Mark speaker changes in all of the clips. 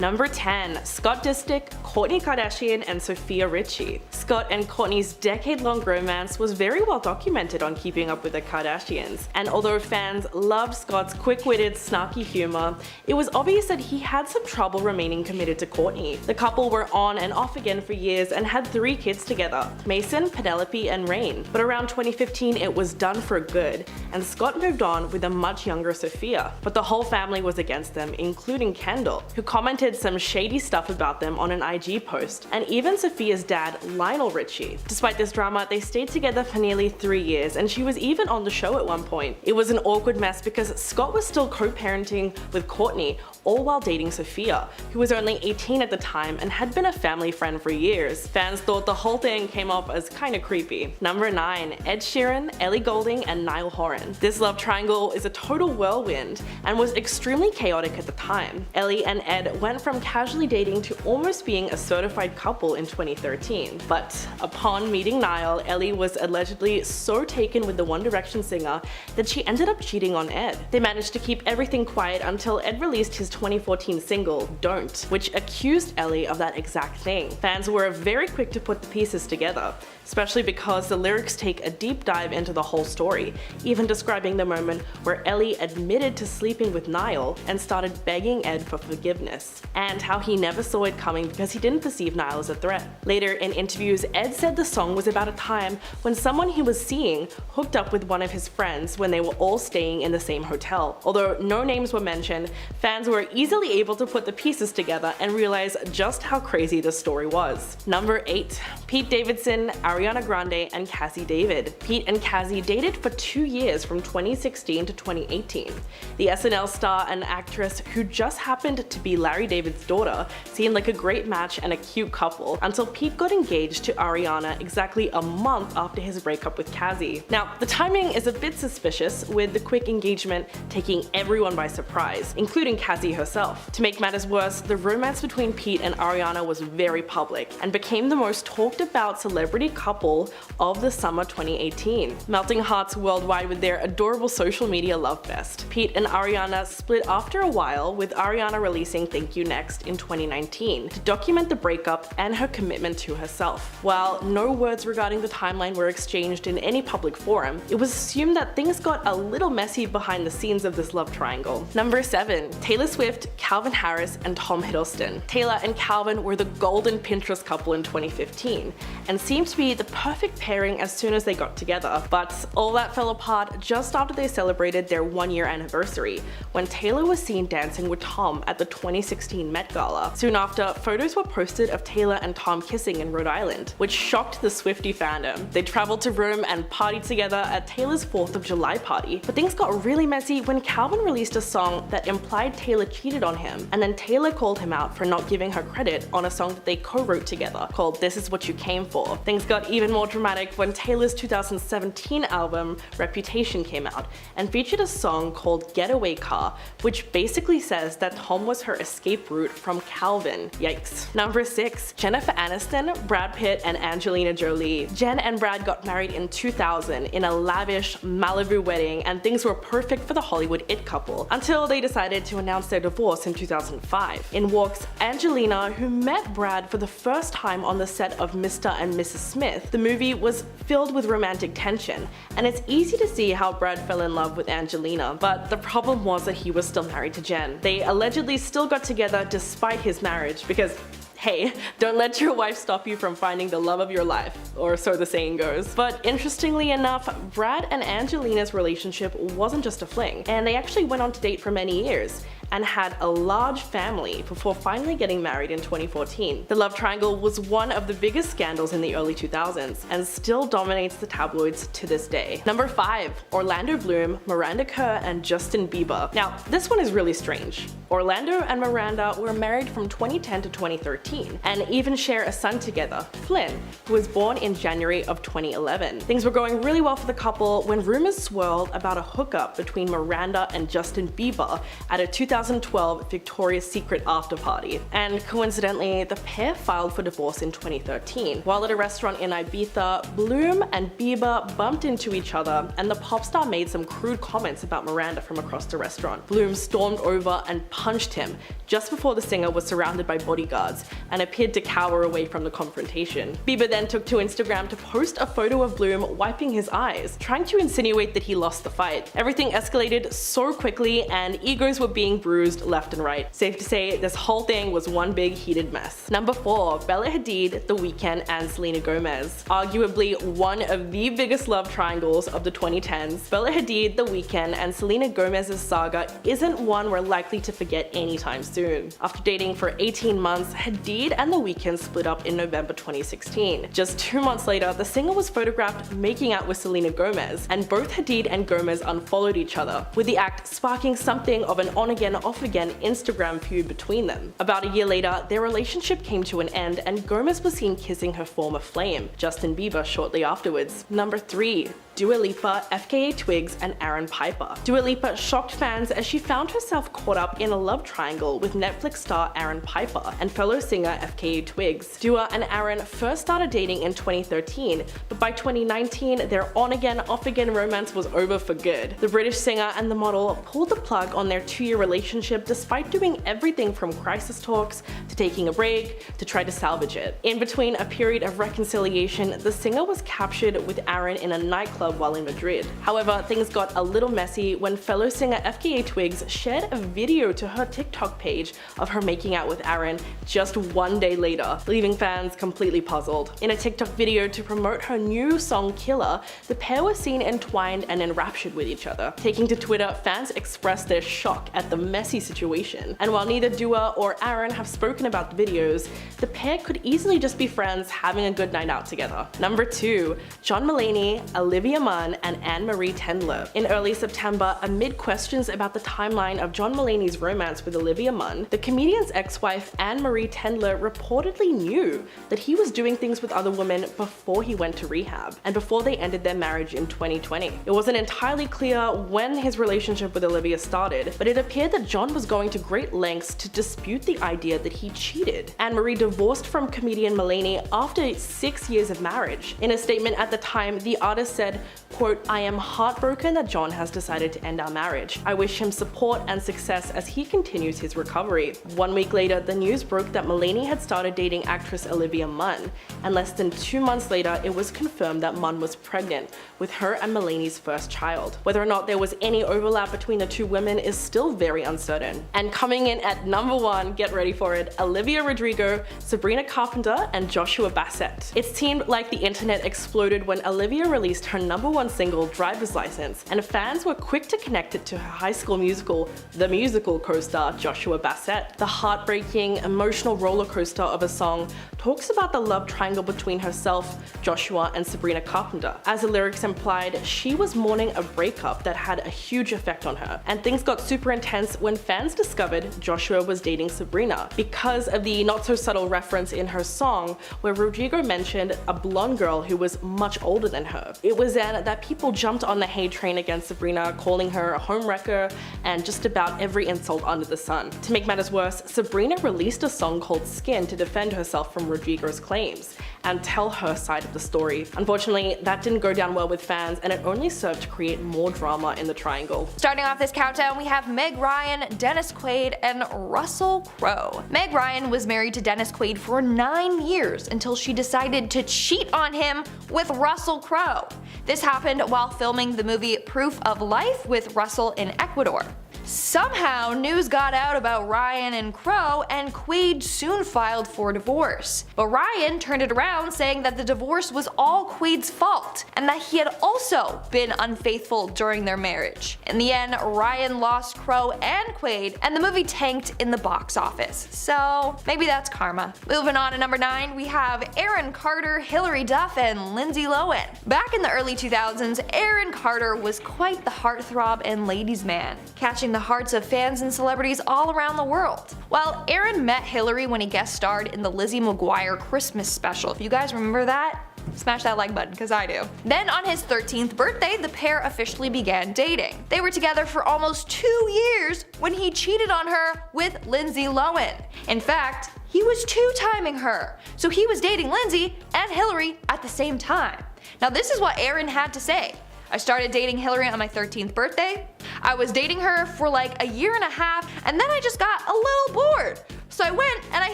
Speaker 1: Number 10. Scott Disick, Kourtney Kardashian, and Sofia Richie. Scott and Kourtney's decade-long romance was very well documented on Keeping Up with the Kardashians, and although fans loved Scott's quick-witted, snarky humor, it was obvious that he had some trouble remaining committed to Kourtney. The couple were on and off again for years and had 3 kids together, Mason, Penelope, and Rain. But around 2015 it was done for good, and Scott moved on with a much younger Sofia. But the whole family was against them, including Kendall, who commented some shady stuff about them on an IG post, and even Sofia's dad, Lionel Richie. Despite this drama, they stayed together for nearly 3 years, and she was even on the show at one point. It was an awkward mess because Scott was still co-parenting with Kourtney, all while dating Sofia, who was only 18 at the time and had been a family friend for years. Fans thought the whole thing came off as kinda creepy. Number 9. Ed Sheeran, Ellie Goulding, and Niall Horan. This love triangle is a total whirlwind and was extremely chaotic at the time. Ellie and Ed went from casually dating to almost being a certified couple in 2013. But upon meeting Niall, Ellie was allegedly so taken with the One Direction singer that she ended up cheating on Ed. They managed to keep everything quiet until Ed released his 2014 single, Don't, which accused Ellie of that exact thing. Fans were very quick to put the pieces together, especially because the lyrics take a deep dive into the whole story, even describing the moment where Ellie admitted to sleeping with Niall and started begging Ed for forgiveness, and how he never saw it coming because he didn't perceive Niall as a threat. Later in interviews, Ed said the song was about a time when someone he was seeing hooked up with one of his friends when they were all staying in the same hotel. Although no names were mentioned, fans were easily able to put the pieces together and realize just how crazy this story was. Number 8. Pete Davidson, Ariana Grande, and Cassie David. Pete and Cassie dated for 2 years from 2016 to 2018. The SNL star and actress, who just happened to be Larry David's daughter, seemed like a great match and a cute couple until Pete got engaged to Ariana exactly a month after his breakup with Cassie. Now, the timing is a bit suspicious, with the quick engagement taking everyone by surprise, including Cassie herself. To make matters worse, the romance between Pete and Ariana was very public and became the most talked about celebrity couple of the summer 2018, melting hearts worldwide with their adorable social media love fest. Pete and Ariana split after a while, with Ariana releasing Thank You Next in 2019 to document the breakup and her commitment to herself. While no words regarding the timeline were exchanged in any public forum, it was assumed that things got a little messy behind the scenes of this love triangle. Number 7. Taylor Swift, Calvin Harris, and Tom Hiddleston. Taylor and Calvin were the golden Pinterest couple in 2015 and seemed to be the perfect pairing as soon as they got together. But all that fell apart just after they celebrated their 1-year anniversary, when Taylor was seen dancing with Tom at the 2016 Met Gala. Soon after, photos were posted of Taylor and Tom kissing in Rhode Island, which shocked the Swiftie fandom. They traveled to Rome and partied together at Taylor's 4th of July party. But things got really messy when Calvin released a song that implied Taylor cheated on him, and then Taylor called him out for not giving her credit on a song that they co-wrote together called This Is What You Came For. Things got even more dramatic when Taylor's 2017 album Reputation came out and featured a song called Getaway Car, which basically says that Tom was her escape route from Calvin. Yikes. Number 6. Jennifer Aniston, Brad Pitt, and Angelina Jolie. Jen and Brad got married in 2000 in a lavish Malibu wedding, and things were perfect for the Hollywood it couple until they decided to announce their divorce in 2005. In walks Angelina, who met Brad for the first time on the set of Mr. and Mrs. Smith. The movie was filled with romantic tension, and it's easy to see how Brad fell in love with Angelina, but the problem was that he was still married to Jen. They allegedly still got together despite his marriage because, hey, don't let your wife stop you from finding the love of your life, or so the saying goes. But interestingly enough, Brad and Angelina's relationship wasn't just a fling, and they actually went on to date for many years and had a large family before finally getting married in 2014. The love triangle was one of the biggest scandals in the early 2000s and still dominates the tabloids to this day. Number 5. Orlando Bloom, Miranda Kerr, and Justin Bieber. Now, this one is really strange. Orlando and Miranda were married from 2010 to 2013 and even share a son together, Flynn, who was born in January of 2011. Things were going really well for the couple when rumors swirled about a hookup between Miranda and Justin Bieber at a 2000 2012 Victoria's Secret after party, and coincidentally, the pair filed for divorce in 2013. While at a restaurant in Ibiza, Bloom and Bieber bumped into each other, and the pop star made some crude comments about Miranda from across the restaurant. Bloom stormed over and punched him just before the singer was surrounded by bodyguards and appeared to cower away from the confrontation. Bieber then took to Instagram to post a photo of Bloom wiping his eyes, trying to insinuate that he lost the fight. Everything escalated so quickly and egos were being bruised left and right. Safe to say, this whole thing was one big heated mess. Number 4. Bella Hadid, The Weeknd and Selena Gomez. Arguably one of the biggest love triangles of the 2010s, Bella Hadid, The Weeknd and Selena Gomez's saga isn't one we're likely to forget anytime soon. After dating for 18 months, Hadid and The Weeknd split up in November 2016. Just 2 months later, the singer was photographed making out with Selena Gomez, and both Hadid and Gomez unfollowed each other, with the act sparking something of an on-again, off-again Instagram feud between them. About a year later, their relationship came to an end and Gomez was seen kissing her former flame, Justin Bieber, shortly afterwards. Number 3. Dua Lipa, FKA Twigs and Aaron Piper. Dua Lipa shocked fans as she found herself caught up in a love triangle with Netflix star Aaron Piper and fellow singer FKA Twigs. Dua and Aaron first started dating in 2013, but by 2019 their on-again, off-again romance was over for good. The British singer and the model pulled the plug on their 2-year relationship despite doing everything from crisis talks to taking a break to try to salvage it. In between a period of reconciliation, the singer was captured with Aaron in a nightclub while in Madrid. However, things got a little messy when fellow singer FKA Twigs shared a video to her TikTok page of her making out with Aaron just 1 day later, leaving fans completely puzzled. In a TikTok video to promote her new song Killer, the pair were seen entwined and enraptured with each other. Taking to Twitter, fans expressed their shock at the messy situation. And while neither Dua or Aaron have spoken about the videos, the pair could easily just be friends having a good night out together. Number 2. John Mulaney, Olivia Munn and Anne-Marie Tendler. In early September, amid questions about the timeline of John Mulaney's romance with Olivia Munn, the comedian's ex-wife Anne-Marie Tendler reportedly knew that he was doing things with other women before he went to rehab and before they ended their marriage in 2020. It wasn't entirely clear when his relationship with Olivia started, but it appeared that John was going to great lengths to dispute the idea that he cheated. Anne-Marie divorced from comedian Mulaney after 6 years of marriage. In a statement at the time, the artist said, quote, "I am heartbroken that John has decided to end our marriage. I wish him support and success as he continues his recovery." 1 week later, the news broke that Mulaney had started dating actress Olivia Munn, and less than 2 months later, it was confirmed that Munn was pregnant with her and Mulaney's first child. Whether or not there was any overlap between the two women is still very uncertain. And coming in at number 1, get ready for it, Olivia Rodrigo, Sabrina Carpenter, and Joshua Bassett. It seemed like the internet exploded when Olivia released her #1 single, Driver's License, and fans were quick to connect it to her High School Musical, The Musical co-star Joshua Bassett. The heartbreaking, emotional roller coaster of a song talks about the love triangle between herself, Joshua, and Sabrina Carpenter. As the lyrics implied, she was mourning a breakup that had a huge effect on her, and things got super intense when fans discovered Joshua was dating Sabrina because of the not-so-subtle reference in her song where Rodrigo mentioned a blonde girl who was much older than her. It was then that people jumped on the hate train against Sabrina, calling her a homewrecker and just about every insult under the sun. To make matters worse, Sabrina released a song called Skin to defend herself from Rodrigo's claims and tell her side of the story. Unfortunately, that didn't go down well with fans, and it only served to create more drama in the triangle.
Speaker 2: Starting off this countdown, we have Meg Ryan, Dennis Quaid, and Russell Crowe. Meg Ryan was married to Dennis Quaid for 9 years until she decided to cheat on him with Russell Crowe. This happened while filming the movie Proof of Life with Russell in Ecuador. Somehow, news got out about Ryan and Crowe, and Quaid soon filed for divorce. But Ryan turned it around, saying that the divorce was all Quaid's fault, and that he had also been unfaithful during their marriage. In the end, Ryan lost Crowe and Quaid, and the movie tanked in the box office. So maybe that's karma. Moving on to number 9, we have Aaron Carter, Hilary Duff, and Lindsay Lohan. Back in the early 2000s, Aaron Carter was quite the heartthrob and ladies' man, catching the hearts of fans and celebrities all around the world. Well, Aaron met Hilary when he guest starred in the Lizzie McGuire Christmas special. If you guys remember that? Smash that like button, cause I do. Then on his 13th birthday, the pair officially began dating. They were together for almost 2 years when he cheated on her with Lindsay Lohan. In fact, he was two-timing her, so he was dating Lindsay and Hillary at the same time. Now this is what Aaron had to say. I started dating Hillary on my 13th birthday. I was dating her for like a year and a half, and then I just got a little bored. So I went and I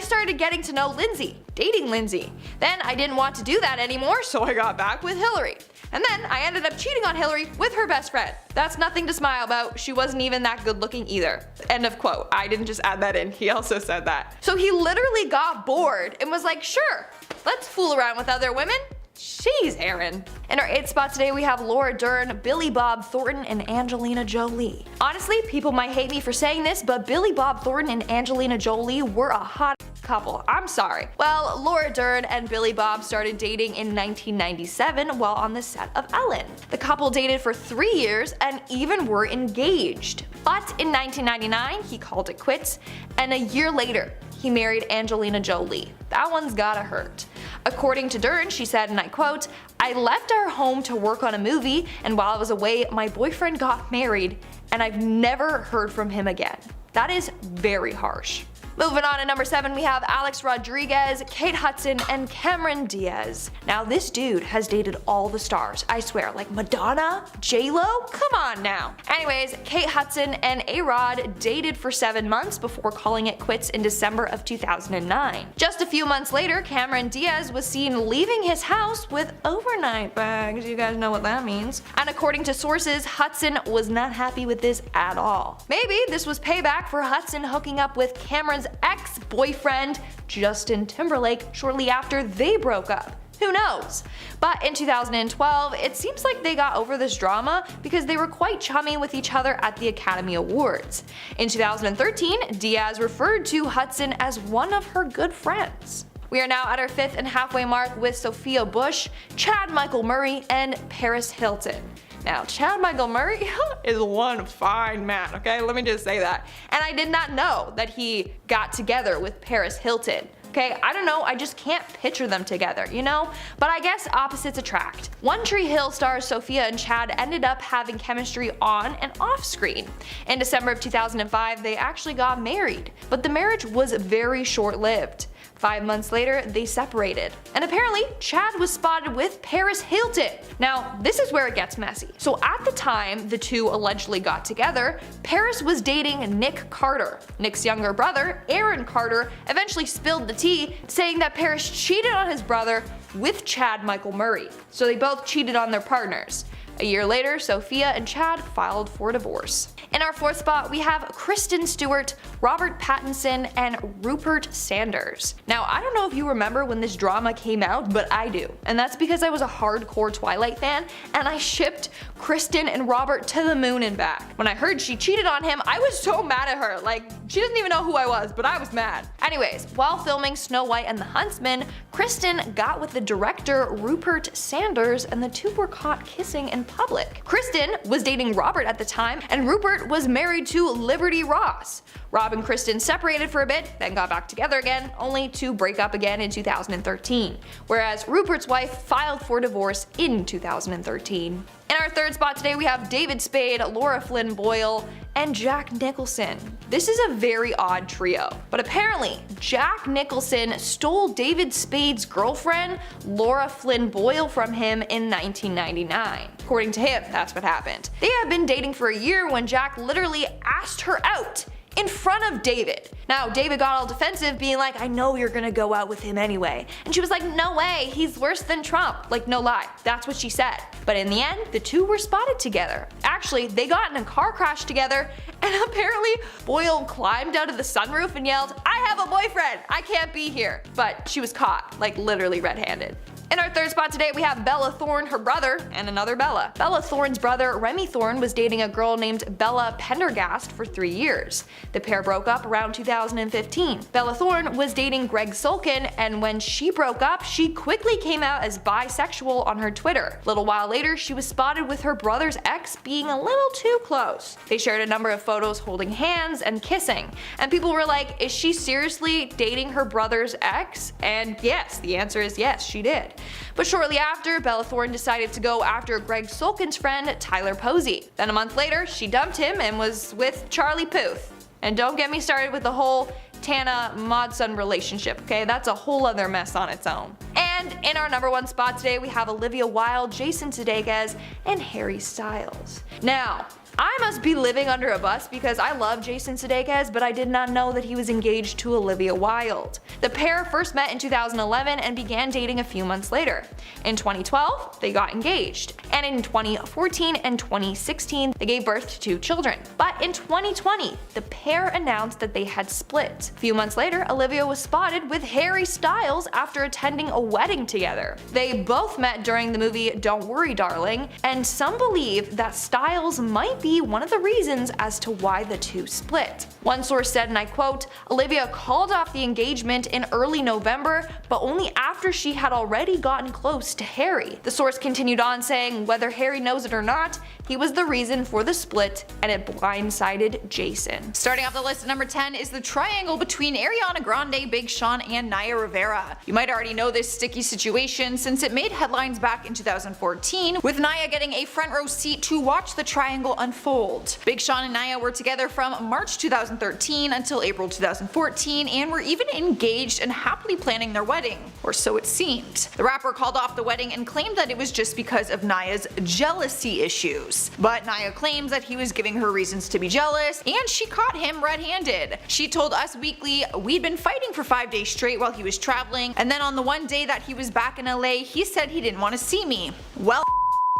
Speaker 2: started getting to know Lindsay, dating Lindsay. Then I didn't want to do that anymore, so I got back with Hillary. And then I ended up cheating on Hillary with her best friend. That's nothing to smile about. She wasn't even that good looking either. End of quote. I didn't just add that in. He also said that. So he literally got bored and was like, sure, let's fool around with other women. Jeez, Aaron. In our 8th spot today, we have Laura Dern, Billy Bob Thornton, and Angelina Jolie. Honestly, people might hate me for saying this, but Billy Bob Thornton and Angelina Jolie were a hot couple. I'm sorry. Well, Laura Dern and Billy Bob started dating in 1997 while on the set of Ellen. The couple dated for 3 years and even were engaged. But in 1999, he called it quits, and a year later, he married Angelina Jolie. That one's gotta hurt. According to Dern, she said, and I quote, "I left our home to work on a movie, and while I was away, my boyfriend got married, and I've never heard from him again." That is very harsh. Moving on to number 7, we have Alex Rodriguez, Kate Hudson, and Cameron Diaz. Now this dude has dated all the stars, I swear, like Madonna, J-Lo, come on now. Anyways, Kate Hudson and A-Rod dated for 7 months before calling it quits in December of 2009. Just a few months later, Cameron Diaz was seen leaving his house with overnight bags, you guys know what that means. And according to sources, Hudson was not happy with this at all. Maybe this was payback for Hudson hooking up with Cameron's ex-boyfriend, Justin Timberlake, shortly after they broke up. Who knows? But in 2012, it seems like they got over this drama because they were quite chummy with each other at the Academy Awards. In 2013, Diaz referred to Hudson as one of her good friends. We are now at our 5th and halfway mark with Sophia Bush, Chad Michael Murray, and Paris Hilton. Now, Chad Michael Murray is one fine man, okay? Let me just say that. And I did not know that he got together with Paris Hilton. Okay, I don't know, I just can't picture them together, you know? But I guess opposites attract. One Tree Hill stars Sophia and Chad ended up having chemistry on and off screen. In December of 2005, they actually got married, but the marriage was very short-lived. 5 months later, they separated. And apparently, Chad was spotted with Paris Hilton. Now, this is where it gets messy. So at the time the two allegedly got together, Paris was dating Nick Carter. Nick's younger brother, Aaron Carter, eventually spilled the tea, saying that Paris cheated on his brother with Chad Michael Murray. So they both cheated on their partners. A year later, Sophia and Chad filed for divorce. In our 4th spot, we have Kristen Stewart, Robert Pattinson, and Rupert Sanders. Now, I don't know if you remember when this drama came out, but I do. And that's because I was a hardcore Twilight fan, and I shipped Kristen and Robert to the moon and back. When I heard she cheated on him, I was so mad at her. Like, she doesn't even know who I was, but I was mad. Anyways, while filming Snow White and the Huntsman, Kristen got with the director Rupert Sanders, and the two were caught kissing in public. Kristen was dating Robert at the time, and Rupert was married to Liberty Ross. Rob and Kristen separated for a bit, then got back together again, only to break up again in 2013, whereas Rupert's wife filed for divorce in 2013. In our 3rd spot today, we have David Spade, Laura Flynn Boyle, and Jack Nicholson. This is a very odd trio, but apparently Jack Nicholson stole David Spade's girlfriend, Laura Flynn Boyle, from him in 1999. According to him, that's what happened. They have been dating for a year when Jack literally asked her out in front of David. Now, David got all defensive, being like, "I know you're gonna go out with him anyway." And she was like, "No way, he's worse than Trump." Like, no lie, that's what she said. But in the end, the two were spotted together. Actually, they got in a car crash together, and apparently Boyle climbed out of the sunroof and yelled, "I have a boyfriend, I can't be here." But she was caught, like literally red-handed. In our 3rd spot today, we have Bella Thorne, her brother, and another Bella. Bella Thorne's brother, Remy Thorne, was dating a girl named Bella Pendergast for 3 years. The pair broke up around 2015. Bella Thorne was dating Greg Sulkin, and when she broke up, she quickly came out as bisexual on her Twitter. A little while later, she was spotted with her brother's ex being a little too close. They shared a number of photos holding hands and kissing, and people were like, is she seriously dating her brother's ex? And yes, the answer is yes, she did. But shortly after, Bella Thorne decided to go after Greg Sulkin's friend Tyler Posey. Then a month later, she dumped him and was with Charlie Puth. And don't get me started with the whole Tana Modson relationship, okay? That's a whole other mess on its own. And in our number 1 spot today, we have Olivia Wilde, Jason Sudeikis, and Harry Styles. Now, I must be living under a bus because I love Jason Sudeikis, but I did not know that he was engaged to Olivia Wilde. The pair first met in 2011 and began dating a few months later. In 2012, they got engaged, and in 2014 and 2016, they gave birth to 2 children. But in 2020, the pair announced that they had split. A few months later, Olivia was spotted with Harry Styles after attending a wedding together. They both met during the movie Don't Worry Darling, and some believe that Styles might be one of the reasons as to why the two split. One source said, and I quote, "Olivia called off the engagement in early November, but only after she had already gotten close to Harry." The source continued on saying, whether Harry knows it or not, he was the reason for the split, and it blindsided Jason.
Speaker 3: Starting off the list at number 10 is the triangle between Ariana Grande, Big Sean, and Naya Rivera. You might already know this sticky situation since it made headlines back in 2014, with Naya getting a front row seat to watch the triangle unfold. Big Sean and Naya were together from March 2013 until April 2014 and were even engaged and happily planning their wedding, or so it seemed. The rapper called off the wedding and claimed that it was just because of Naya's jealousy issues. But Naya claims that he was giving her reasons to be jealous, and she caught him red-handed. She told Us Weekly, "We'd been fighting for 5 days straight while he was traveling, and then on the one day that he was back in LA, he said he didn't want to see me. Well,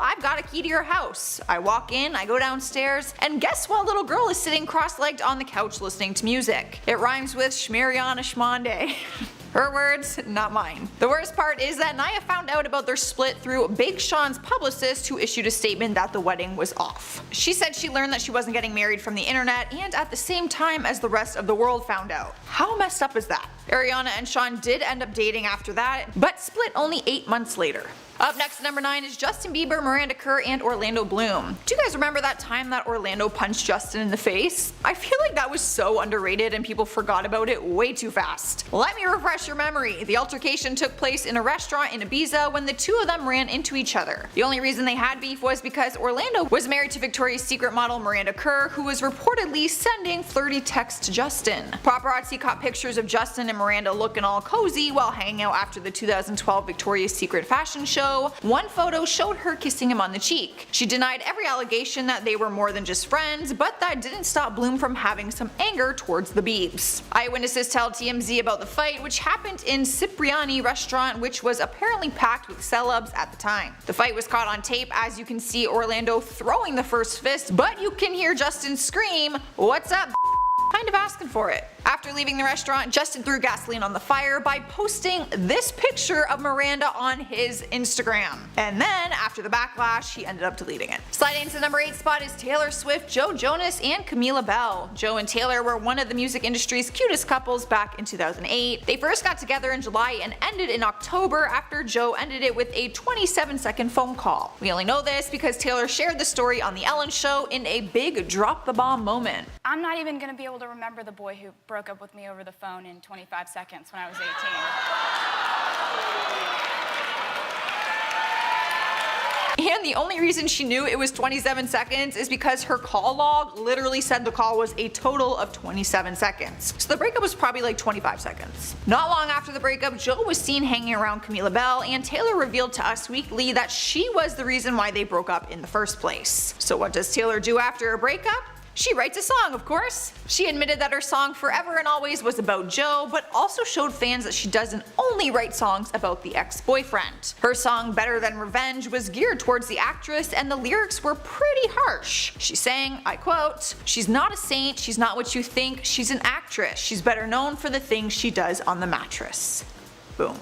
Speaker 3: I've got a key to your house. I walk in, I go downstairs, and guess what little girl is sitting cross-legged on the couch listening to music? It rhymes with Shmiriana Shmonde." Her words, not mine. The worst part is that Naya found out about their split through Big Sean's publicist, who issued a statement that the wedding was off. She said she learned that she wasn't getting married from the internet and at the same time as the rest of the world found out. How messed up is that? Ariana and Sean did end up dating after that, but split only 8 months later. Up next at number 9 is Justin Bieber, Miranda Kerr, and Orlando Bloom. Do you guys remember that time that Orlando punched Justin in the face? I feel like that was so underrated and people forgot about it way too fast. Let me refresh your memory. The altercation took place in a restaurant in Ibiza when the two of them ran into each other. The only reason they had beef was because Orlando was married to Victoria's Secret model Miranda Kerr, who was reportedly sending flirty texts to Justin. Paparazzi caught pictures of Justin and Miranda looking all cozy while hanging out after the 2012 Victoria's Secret fashion show. One photo showed her kissing him on the cheek. She denied every allegation that they were more than just friends, but that didn't stop Bloom from having some anger towards the Biebs. Eyewitnesses tell TMZ about the fight, which happened in Cipriani restaurant, which was apparently packed with celebs at the time. The fight was caught on tape, as you can see Orlando throwing the first fist, but you can hear Justin scream, "What's up?" kind of asking for it. After leaving the restaurant, Justin threw gasoline on the fire by posting this picture of Miranda on his Instagram. And then, after the backlash, he ended up deleting it. Sliding into the number 8 spot is Taylor Swift, Joe Jonas, and Camila Bell. Joe and Taylor were one of the music industry's cutest couples back in 2008. They first got together in July and ended in October after Joe ended it with a 27-second phone call. We only know this because Taylor shared the story on The Ellen Show in a big drop-the-bomb moment.
Speaker 4: "I'm not even going to be able to remember the boy who broke up with me over the phone in 25 seconds when I was 18.
Speaker 3: And the only reason she knew it was 27 seconds is because her call log literally said the call was a total of 27 seconds. So the breakup was probably like 25 seconds. Not long after the breakup, Joe was seen hanging around Camila Bell, and Taylor revealed to Us Weekly that she was the reason why they broke up in the first place. So what does Taylor do after a breakup? She writes a song, of course. She admitted that her song Forever and Always was about Joe, but also showed fans that she doesn't only write songs about the ex-boyfriend. Her song Better Than Revenge was geared towards the actress, and the lyrics were pretty harsh. She sang, I quote, "She's not a saint, she's not what you think, she's an actress. She's better known for the things she does on the mattress." Boom.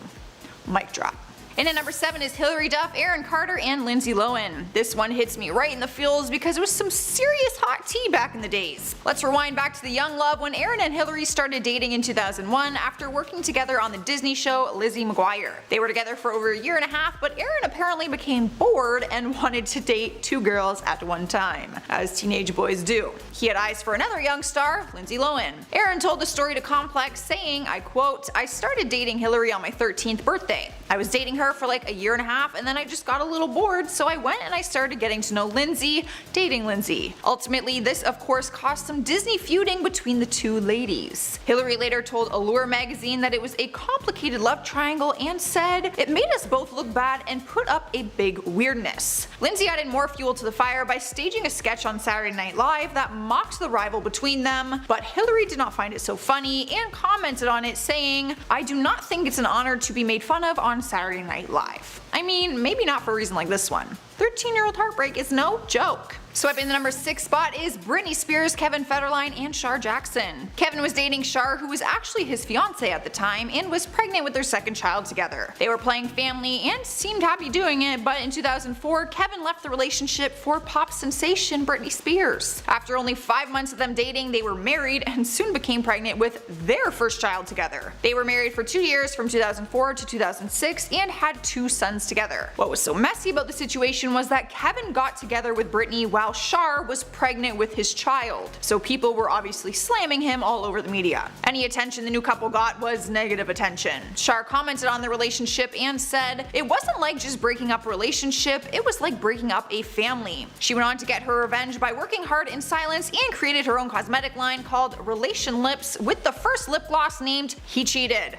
Speaker 3: Mic drop. And at number 7 is Hilary Duff, Aaron Carter, and Lindsay Lohan. This one hits me right in the feels because it was some serious hot tea back in the days. Let's rewind back to the young love when Aaron and Hilary started dating in 2001 after working together on the Disney show Lizzie McGuire. They were together for over a year and a half, but Aaron apparently became bored and wanted to date 2 girls at one time, as teenage boys do. He had eyes for another young star, Lindsay Lohan. Aaron told the story to Complex saying, I quote, "I started dating Hilary on my 13th birthday. I was dating her her for like a year and a half, and then I just got a little bored, so I went and I started getting to know Lindsay, dating Lindsay. Ultimately, this of course caused some Disney feuding between the two ladies. Hillary later told Allure magazine that it was a complicated love triangle and said, "It made us both look bad and put up a big weirdness." Lindsay added more fuel to the fire by staging a sketch on Saturday Night Live that mocked the rival between them, but Hillary did not find it so funny and commented on it saying, "I do not think it's an honor to be made fun of on Saturday Night Live." I mean, maybe not for a reason like this one. 13-year-old heartbreak is no joke. Swiping the number 6 spot is Britney Spears, Kevin Federline, and Shar Jackson. Kevin was dating Shar, who was actually his fiancée at the time, and was pregnant with their second child together. They were playing family and seemed happy doing it, but in 2004, Kevin left the relationship for pop sensation Britney Spears. After only 5 months of them dating, they were married and soon became pregnant with their first child together. They were married for 2 years from 2004 to 2006 and had 2 sons together. What was so messy about the situation was that Kevin got together with Britney while Shar was pregnant with his child, so people were obviously slamming him all over the media. Any attention the new couple got was negative attention. Shar commented on the relationship and said, "It wasn't like just breaking up a relationship, it was like breaking up a family." She went on to get her revenge by working hard in silence and created her own cosmetic line called Relation Lips, with the first lip gloss named He Cheated.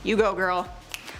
Speaker 3: You go, girl.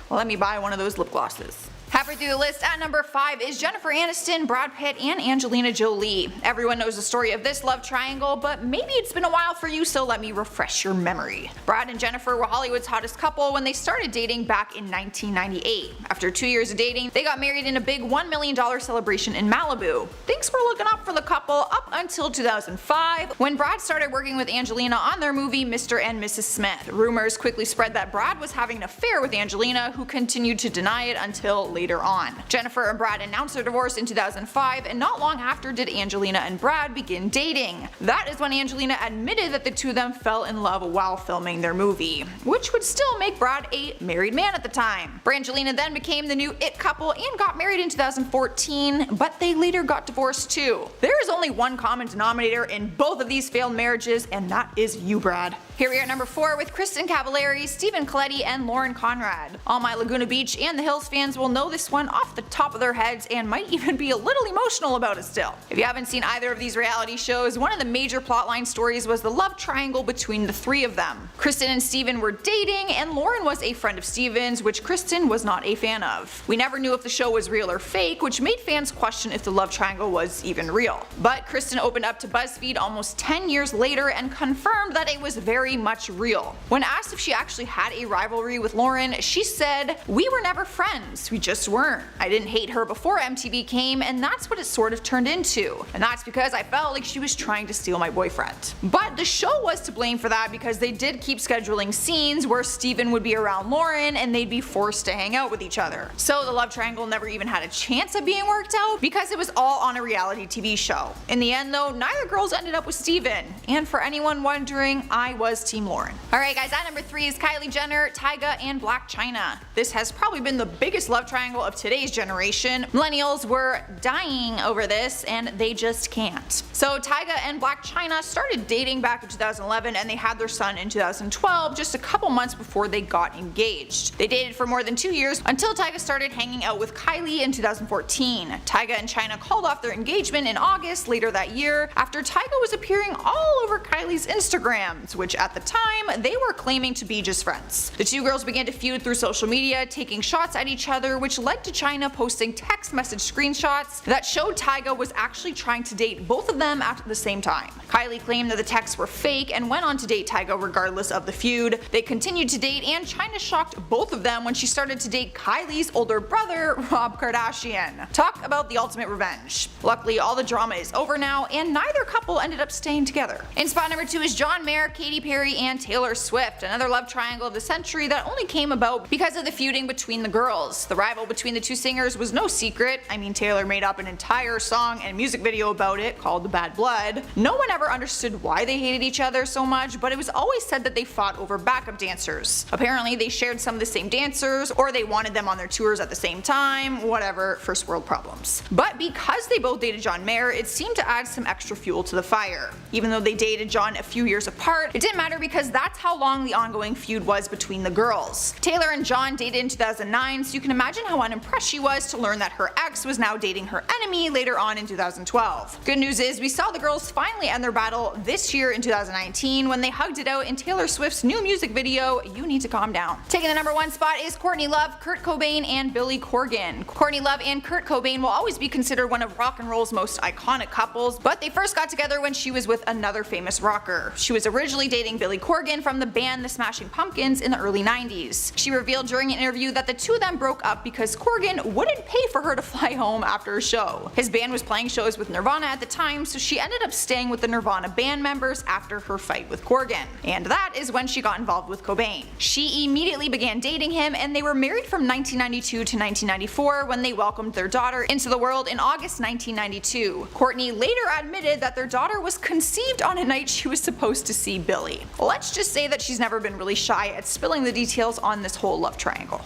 Speaker 3: Well, let me buy one of those lip glosses. Halfway through the list at number 5 is Jennifer Aniston, Brad Pitt, and Angelina Jolie. Everyone knows the story of this love triangle, but maybe it's been a while for you, so let me refresh your memory. Brad and Jennifer were Hollywood's hottest couple when they started dating back in 1998. After 2 years of dating, they got married in a big $1 million celebration in Malibu. Things were looking up for the couple up until 2005, when Brad started working with Angelina on their movie Mr. and Mrs. Smith. Rumors quickly spread that Brad was having an affair with Angelina, who continued to deny it until later on. Jennifer and Brad announced their divorce in 2005, and not long after did Angelina and Brad begin dating. That is when Angelina admitted that the two of them fell in love while filming their movie, which would still make Brad a married man at the time. Brangelina then became the new it couple and got married in 2014, but they later got divorced too. There is only one common denominator in both of these failed marriages, and that is you, Brad. Here we are at number 4 with Kristin Cavallari, Stephen Colletti, and Lauren Conrad. All my Laguna Beach and The Hills fans will know this one off the top of their heads and might even be a little emotional about it still. If you haven't seen either of these reality shows, one of the major plotline stories was the love triangle between the 3 of them. Kristin and Stephen were dating, and Lauren was a friend of Stephen's, which Kristin was not a fan of. We never knew if the show was real or fake, which made fans question if the love triangle was even real. But Kristin opened up to BuzzFeed almost 10 years later and confirmed that it was very much real. When asked if she actually had a rivalry with Lauren, she said, "We were never friends, we just weren't. I didn't hate her before MTV came, and that's what it sort of turned into. And that's because I felt like she was trying to steal my boyfriend." But the show was to blame for that because they did keep scheduling scenes where Stephen would be around Lauren and they'd be forced to hang out with each other. So the love triangle never even had a chance of being worked out because it was all on a reality TV show. In the end though, neither girls ended up with Stephen. And for anyone wondering, I was Team Lauren. Alright guys, at number 3 is Kylie Jenner, Tyga, and Blac Chyna. This has probably been the biggest love triangle of today's generation. Millennials were dying over this and they just can't. So Tyga and Blac Chyna started dating back in 2011 and they had their son in 2012, just a couple months before they got engaged. They dated for more than 2 years until Tyga started hanging out with Kylie in 2014. Tyga and Chyna called off their engagement in August later that year after Tyga was appearing all over Kylie's Instagrams, which at the time they were claiming to be just friends. The two girls began to feud through social media, taking shots at each other, which led to Chyna posting text message screenshots that showed Tyga was actually trying to date both of them at the same time. Kylie claimed that the texts were fake and went on to date Tyga regardless of the feud. They continued to date and Chyna shocked both of them when she started to date Kylie's older brother, Rob Kardashian. Talk about the ultimate revenge. Luckily all the drama is over now and neither couple ended up staying together. In spot number 2 is John Mayer, Katy Perry, and Taylor Swift, another love triangle of the century that only came about because of the feuding between the girls. The rival between the two singers was no secret. I mean, Taylor made up an entire song and music video about it called Bad Blood. No one ever understood why they hated each other so much, but it was always said that they fought over backup dancers. Apparently they shared some of the same dancers, or they wanted them on their tours at the same time, whatever, first world problems. But because they both dated John Mayer, it seemed to add some extra fuel to the fire. Even though they dated John a few years apart, it didn't matter because that's how long the ongoing feud was between the girls. Taylor and John dated in 2009, so you can imagine how unimpressed she was to learn that her ex was now dating her enemy later on in 2012. Good news is we saw the girls finally end their battle this year in 2019 when they hugged it out in Taylor Swift's new music video, You Need to Calm Down. Taking the #1 spot is Courtney Love, Kurt Cobain, and Billy Corgan. Courtney Love and Kurt Cobain will always be considered one of rock and roll's most iconic couples, but they first got together when she was with another famous rocker. She was originally dating Billy Corgan from the band The Smashing Pumpkins in the early 90s. She revealed during an interview that the two of them broke up because Corgan wouldn't pay for her to fly home after a show. His band was playing shows with Nirvana at the time, so she ended up staying with the Nirvana band members after her fight with Corgan. And that is when she got involved with Cobain. She immediately began dating him, and they were married from 1992 to 1994 when they welcomed their daughter into the world in August 1992. Courtney later admitted that their daughter was conceived on a night she was supposed to see Billy. Let's just say that she's never been really shy at spilling the details on this whole love triangle.